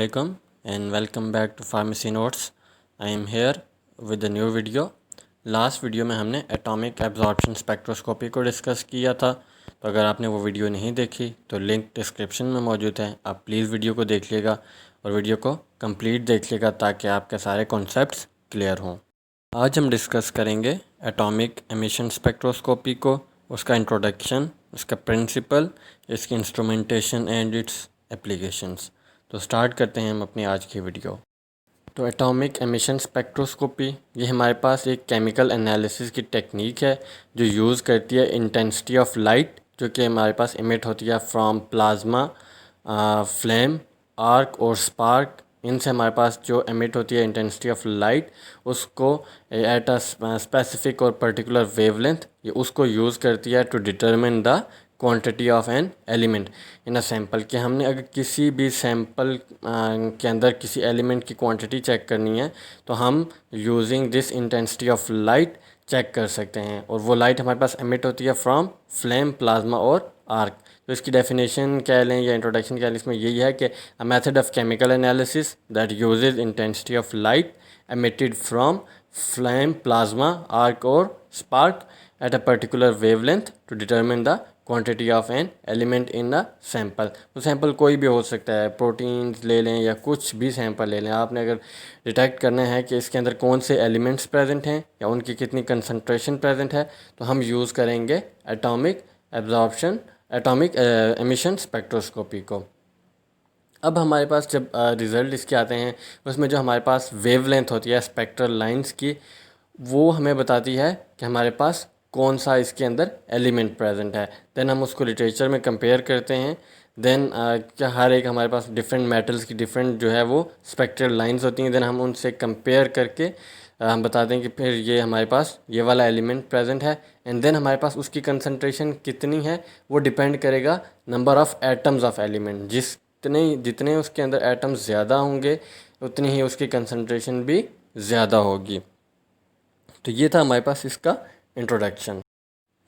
Assalamualaikum and welcome back to Pharmacy Notes. I am here with a new video. Last video में हमने atomic absorption spectroscopy को discuss किया था, तो अगर आपने वो वीडियो नहीं देखी तो लिंक डिस्क्रिप्शन में मौजूद है। आप प्लीज़ वीडियो को देखिएगा और वीडियो को कंप्लीट देखिएगा ताकि आपके सारे कॉन्सेप्ट्स क्लियर हों। आज हम डिस्कस करेंगे एटॉमिक एमिशन स्पेक्ट्रोस्कोपी को, उसका इंट्रोडक्शन, उसका प्रिंसिपल, इसकी इंस्ट्रूमेंटेशन एंड इट्स एप्लीकेशंस। तो स्टार्ट करते हैं हम अपनी आज की वीडियो। तो एटॉमिक एमिशन स्पेक्ट्रोस्कोपी ये हमारे पास एक केमिकल एनालिसिस की टेक्निक है जो यूज़ करती है इंटेंसिटी ऑफ लाइट जो कि हमारे पास इमिट होती है फ्रॉम प्लाज्मा, फ्लेम, आर्क और स्पार्क। इनसे हमारे पास जो एमिट होती है इंटेंसिटी ऑफ लाइट उसको एट अ स्पेसिफिक और पर्टिकुलर वेवलेंथ ये उसको यूज़ करती है to determine the quantity of an element in a sample. कि हमने अगर किसी भी सैम्पल के अंदर किसी एलिमेंट की क्वांटिटी चेक करनी है तो हम using this intensity of light check कर सकते हैं, और वो लाइट हमारे पास एमिट होती है फ्रॉम फ्लेम, प्लाज्मा और आर्क। तो इसकी डेफिनेशन कह लें या इंट्रोडक्शन कह लें, इसमें यही है कि a method of chemical analysis that usage intensity of light emitted from flame, plasma, arc और spark at a particular wavelength to determine the quantity of an element in a sample। तो sample कोई भी हो सकता है, proteins ले लें या कुछ भी सैम्पल ले लें। आपने अगर डिटेक्ट करना है कि इसके अंदर कौन से एलिमेंट्स प्रेजेंट हैं या उनकी कितनी कंसंट्रेशन प्रेजेंट है तो हम यूज़ करेंगे एटॉमिक एमिशन स्पेक्ट्रोस्कोपी को। अब हमारे पास जब रिज़ल्ट इसके आते हैं उसमें जो हमारे पास वेवलेंथ होती है स्पेक्ट्रल लाइंस की, वो हमें बताती है कि हमारे पास कौन सा इसके अंदर एलिमेंट प्रेजेंट है। देन हम उसको लिटरेचर में कंपेयर करते हैं। देन क्या हर एक हमारे पास डिफरेंट मेटल्स की डिफरेंट जो है वो स्पेक्ट्रल लाइंस होती हैं। देन हम उनसे कंपेयर करके हम बताते हैं कि फिर ये हमारे पास ये वाला एलिमेंट प्रेजेंट है। एंड देन हमारे पास उसकी कंसंट्रेशन कितनी है वो डिपेंड करेगा number of atoms of element. जितने उसके अंदर एटम्स ज़्यादा होंगे उतनी ही उसकी कंसंट्रेशन भी ज़्यादा होगी। तो ये था हमारे पास इसका इंट्रोडक्शन।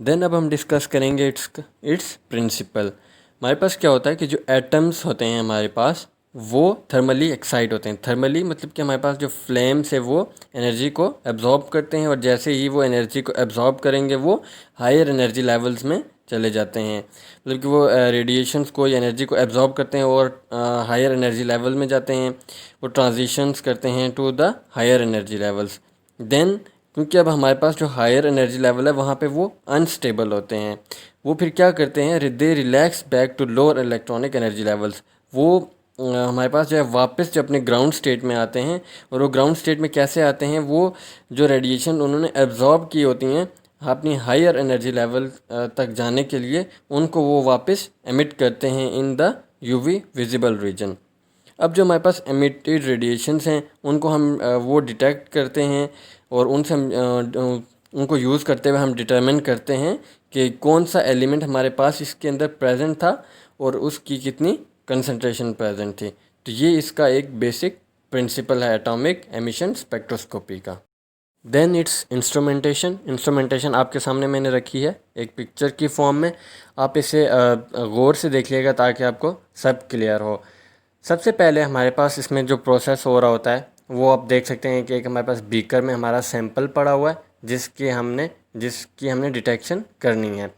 देन अब हम डिस्कस करेंगे इट्स प्रिंसिपल। हमारे पास क्या होता है कि जो एटम्स होते हैं हमारे पास वो थर्मली एक्साइट होते हैं। थर्मली मतलब कि हमारे पास जो फ्लेम से वो एनर्जी को एब्जॉर्ब करते हैं, और जैसे ही वो एनर्जी को एब्जॉर्ब करेंगे वो हायर एनर्जी लेवल्स में चले जाते हैं। मतलब कि वो रेडिएशंस को, एनर्जी को एब्जॉर्ब करते हैं और हायर एनर्जी लेवल में जाते हैं। वो ट्रांजिशंस करते हैं to the higher energy levels. Then क्योंकि अब हमारे पास जो हायर एनर्जी लेवल है वहाँ पे वो अनस्टेबल होते हैं, वो फिर क्या करते हैं, they relax back to lower electronic energy levels. वो हमारे पास जो है वापस जो अपने ग्राउंड स्टेट में आते हैं। और वो ग्राउंड स्टेट में कैसे आते हैं, वो जो रेडिएशन उन्होंने एब्जॉर्ब की होती हैं अपनी हायर एनर्जी लेवल तक जाने के लिए, उनको वो वापस एमिट करते हैं in the UV visible region. अब जो हमारे पास एमिटेड रेडिएशंस हैं उनको हम वो डिटेक्ट करते हैं और उनसे उनको यूज़ करते हुए हम डिटरमिन करते हैं कि कौन सा एलिमेंट हमारे पास इसके अंदर प्रेजेंट था और उसकी कितनी कंसंट्रेशन प्रेजेंट थी। तो ये इसका एक बेसिक प्रिंसिपल है एटॉमिक एमिशन स्पेक्ट्रोस्कोपी का। देन इट्स इंस्ट्रूमेंटेशन आपके सामने मैंने रखी है एक पिक्चर की फॉर्म में। आप इसे गौर से देखिएगा ताकि आपको सब क्लियर हो। सबसे पहले हमारे पास इसमें जो प्रोसेस हो रहा होता है वो आप देख सकते हैं कि एक हमारे पास बीकर में हमारा सैंपल पड़ा हुआ है जिसकी हमने डिटेक्शन करनी है।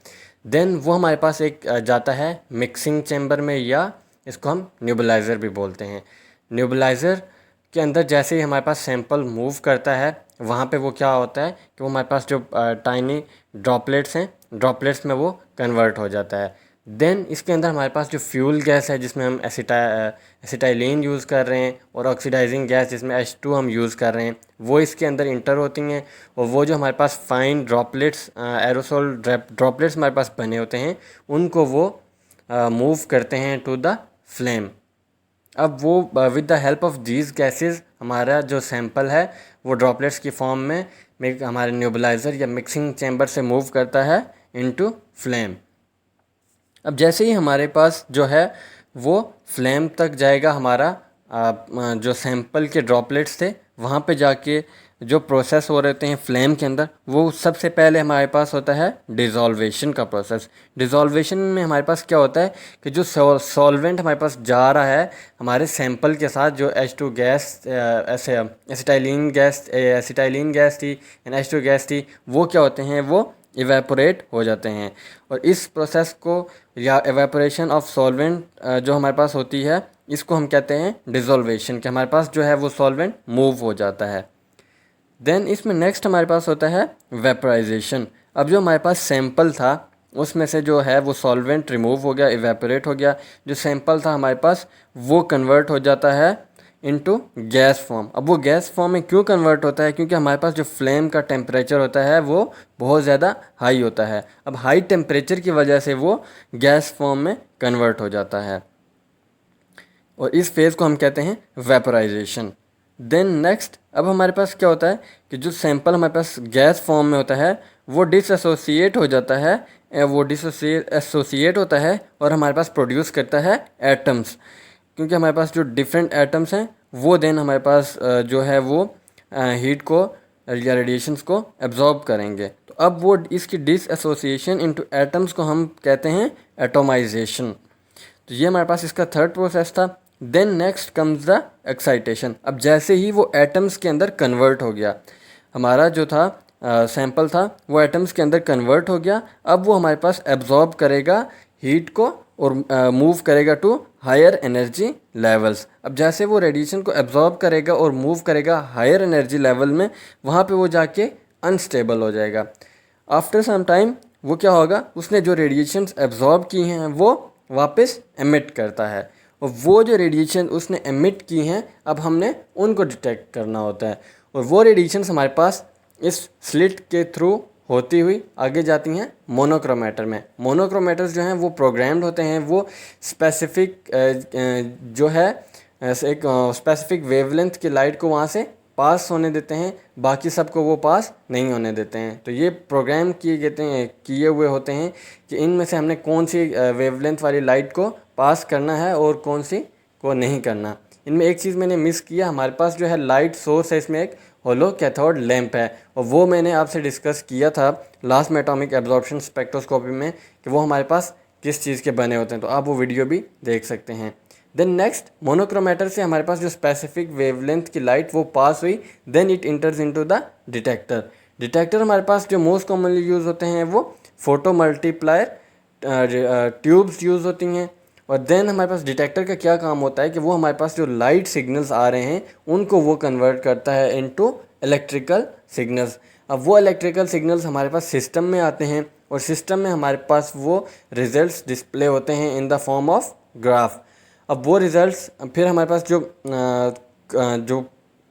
देन वो हमारे पास एक जाता है मिक्सिंग चैम्बर में, या इसको हम न्यूबलाइज़र भी बोलते हैं। न्यूबलाइज़र के अंदर जैसे ही हमारे पास सैंपल मूव करता है वहाँ पे वो क्या होता है कि वो हमारे पास जो टाइनी ड्रॉपलेट्स हैं, ड्रॉपलेट्स में वो कन्वर्ट हो जाता है। देन इसके अंदर हमारे पास जो फ्यूल गैस है जिसमें हम एसिटाइलिन यूज़ कर रहे हैं, और ऑक्सीडाइजिंग गैस जिसमें H2 हम यूज़ कर रहे हैं, वो इसके अंदर इंटर होती हैं। और वो जो हमारे पास फाइन ड्रॉपलेट्स, एरोसोल ड्रॉपलेट्स हमारे पास बने होते हैं, उनको वो मूव करते हैं टू द फ्लेम। अब वो with the help of these gases हमारा जो सैंपल है वो ड्रॉपलेट्स की फॉर्म में हमारे न्यूबलाइज़र या मिक्सिंग चैम्बर से मूव करता है इनटू फ्लेम। अब जैसे ही हमारे पास जो है वो फ्लेम तक जाएगा, हमारा जो सैंपल के ड्रॉपलेट्स थे वहाँ पे जाके जो प्रोसेस हो रहे होते हैं फ्लेम के अंदर, वो सबसे पहले हमारे पास होता है डिज़ोल्वेशन का प्रोसेस। डिज़ोल्वेशन में हमारे पास क्या होता है कि जो सॉल्वेंट हमारे पास जा रहा है हमारे सैंपल के साथ, जो H2 गैस एसिटाइलिन गैस थी एंड H2 गैस थी, वो क्या होते हैं, वो इवेपोरेट हो जाते हैं। और इस प्रोसेस को या एवेपोरेशन ऑफ सॉल्वेंट जो हमारे पास होती है, इसको हम कहते हैं डिज़ोल्वेशन, कि हमारे पास जो है वो सॉल्वेंट मूव हो जाता है। देन इसमें नेक्स्ट हमारे पास होता है वेपराइजेशन। अब जो हमारे पास सैंपल था उसमें से जो है वो सॉल्वेंट रिमूव हो गया, इवेपोरेट हो गया। जो सैंपल था हमारे पास वो कन्वर्ट हो जाता है इनटू गैस फॉर्म। अब वो गैस फॉर्म में क्यों कन्वर्ट होता है, क्योंकि हमारे पास जो फ्लेम का टेम्परेचर होता है वो बहुत ज़्यादा हाई होता है। अब हाई टेम्परेचर की वजह से वो गैस फॉर्म में कन्वर्ट हो जाता है और इस फेज़ को हम कहते हैं वेपराइजेशन। देन नेक्स्ट, अब हमारे पास क्या होता है कि जो सैंपल हमारे पास गैस फॉर्म में होता है वो डिसएसोसिएट हो जाता है, वो डिसएसोसिएट होता है और हमारे पास प्रोड्यूस करता है एटम्स। क्योंकि हमारे पास जो डिफरेंट एटम्स हैं वो देन हमारे पास जो है वो हीट को या रेडिएशंस को एब्जॉर्ब करेंगे। तो अब वो इसकी डिसएसोसिएशन इनटू एटम्स को हम कहते हैं एटोमाइजेशन। तो ये हमारे पास इसका थर्ड प्रोसेस था। Then next comes the excitation. अब जैसे ही वो एटम्स के अंदर कन्वर्ट हो गया, हमारा जो था सैंपल था वो एटम्स के अंदर कन्वर्ट हो गया। अब वो हमारे पास एब्जॉर्ब करेगा हीट को और मूव करेगा टू हायर एनर्जी लेवल्स। अब जैसे वो रेडिएशन को एब्जॉर्ब करेगा और मूव करेगा हायर एनर्जी लेवल में, वहाँ पे वो जाके अनस्टेबल हो जाएगा। आफ्टर सम टाइम वो क्या होगा, उसने जो रेडिएशंस एब्जॉर्ब की हैं वो वापस एमिट करता है, और वो जो रेडिएशन उसने एमिट की हैं अब हमने उनको डिटेक्ट करना होता है। और वो रेडिएशंस हमारे पास इस स्लिट के थ्रू होती हुई आगे जाती हैं मोनोक्रोमेटर में। मोनोक्रोमेटर्स जो हैं वो प्रोग्राम्ड होते हैं, वो स्पेसिफिक जो है एक स्पेसिफिक वेवलेंथ की लाइट को वहाँ से पास होने देते हैं, बाकी सबको वो पास नहीं होने देते हैं। तो ये प्रोग्राम किए हुए होते हैं कि इनमें से हमने कौन सी वेवलेंथ वाली लाइट को पास करना है और कौन सी को नहीं करना। इनमें एक चीज़ मैंने मिस किया, हमारे पास जो है लाइट सोर्स है, इसमें एक होलो कैथोड लैंप है, और वो मैंने आपसे डिस्कस किया था लास्ट में एटॉमिक एब्जॉर्प्शन स्पेक्ट्रोस्कोपी में कि वो हमारे पास किस चीज़ के बने होते हैं, तो आप वो वीडियो भी देख सकते हैं। देन नेक्स्ट, मोनोक्रोमेटर से हमारे पास जो स्पेसिफिक वेवलेंथ की लाइट वो पास हुई, then it enters into the detector. Detector हमारे पास जो मोस्ट कॉमनली यूज़ होते हैं वो फोटो मल्टीप्लायर ट्यूब्स यूज़ होती हैं। और देन हमारे पास डिटेक्टर का क्या काम होता है कि वो हमारे पास जो लाइट सिग्नल्स आ रहे हैं उनको वो कन्वर्ट करता है इनटू इलेक्ट्रिकल सिग्नल्स। अब वो इलेक्ट्रिकल सिग्नल्स हमारे पास सिस्टम में आते हैं और सिस्टम में हमारे पास वो रिजल्ट्स डिस्प्ले होते हैं in the form of graph. अब वो रिजल्ट्स फिर हमारे पास जो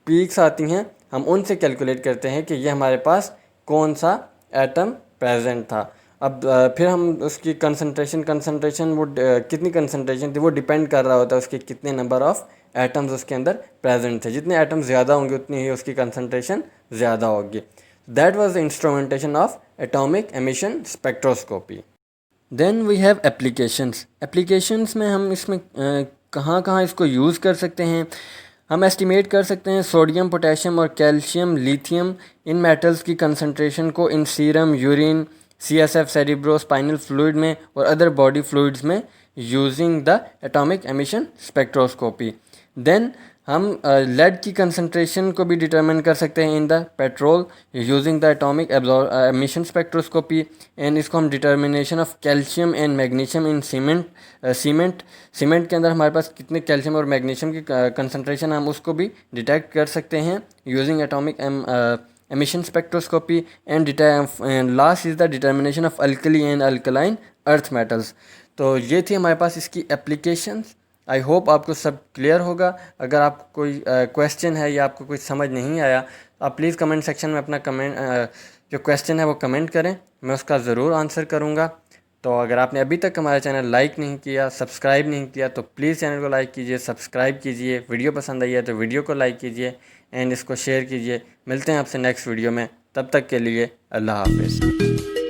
पीक्स आती हैं हम उनसे कैलकुलेट करते हैं कि ये हमारे पास कौन सा एटम प्रेजेंट था। अब फिर हम उसकी कंसंट्रेशन वो कितनी कंसंट्रेशन थी वो डिपेंड कर रहा होता है उसके कितने नंबर ऑफ एटम्स उसके अंदर प्रेजेंट थे। जितने एटम्स ज़्यादा होंगे उतनी ही उसकी कंसंट्रेशन ज़्यादा होगी। That was the instrumentation of atomic emission spectroscopy. Then we have applications. Applications में हम इसमें कहाँ कहाँ इसको यूज़ कर सकते हैं। हम एस्टिमेट कर सकते हैं सोडियम, पोटेशियम और कैल्शियम, लिथियम इन मेटल्स की कंसंट्रेशन को in serum, urine, CSF cerebro spinal fluid में और अदर बॉडी फ्लूइड्स में using the atomic emission spectroscopy. Then हम लेड की कंसंट्रेशन को भी डिटरमिन कर सकते हैं in the petrol using the atomic emission spectroscopy. And इसको हम determination of calcium and magnesium in cement के अंदर हमारे पास कितने कैल्शियम और मैग्नीशियम की कंसंट्रेशन हम उसको भी डिटेक्ट कर सकते हैं using atomic emission spectroscopy. And last is the determination of alkali and alkaline earth metals. तो ये थी हमारे पास इसकी एप्लीकेशंस। आई होप आपको सब क्लियर होगा। अगर आपको कोई क्वेश्चन है या आपको कुछ समझ नहीं आया, आप प्लीज़ कमेंट सेक्शन में अपना जो क्वेश्चन है वो कमेंट करें, मैं उसका ज़रूर आंसर करूँगा। तो अगर आपने अभी तक हमारा चैनल लाइक नहीं किया, सब्सक्राइब नहीं किया, तो प्लीज़ चैनल को लाइक कीजिए, सब्सक्राइब कीजिए। वीडियो पसंद आई है तो वीडियो को लाइक कीजिए एंड इसको शेयर कीजिए। मिलते हैं आपसे नेक्स्ट वीडियो में, तब तक के लिए अल्लाह हाफिज़।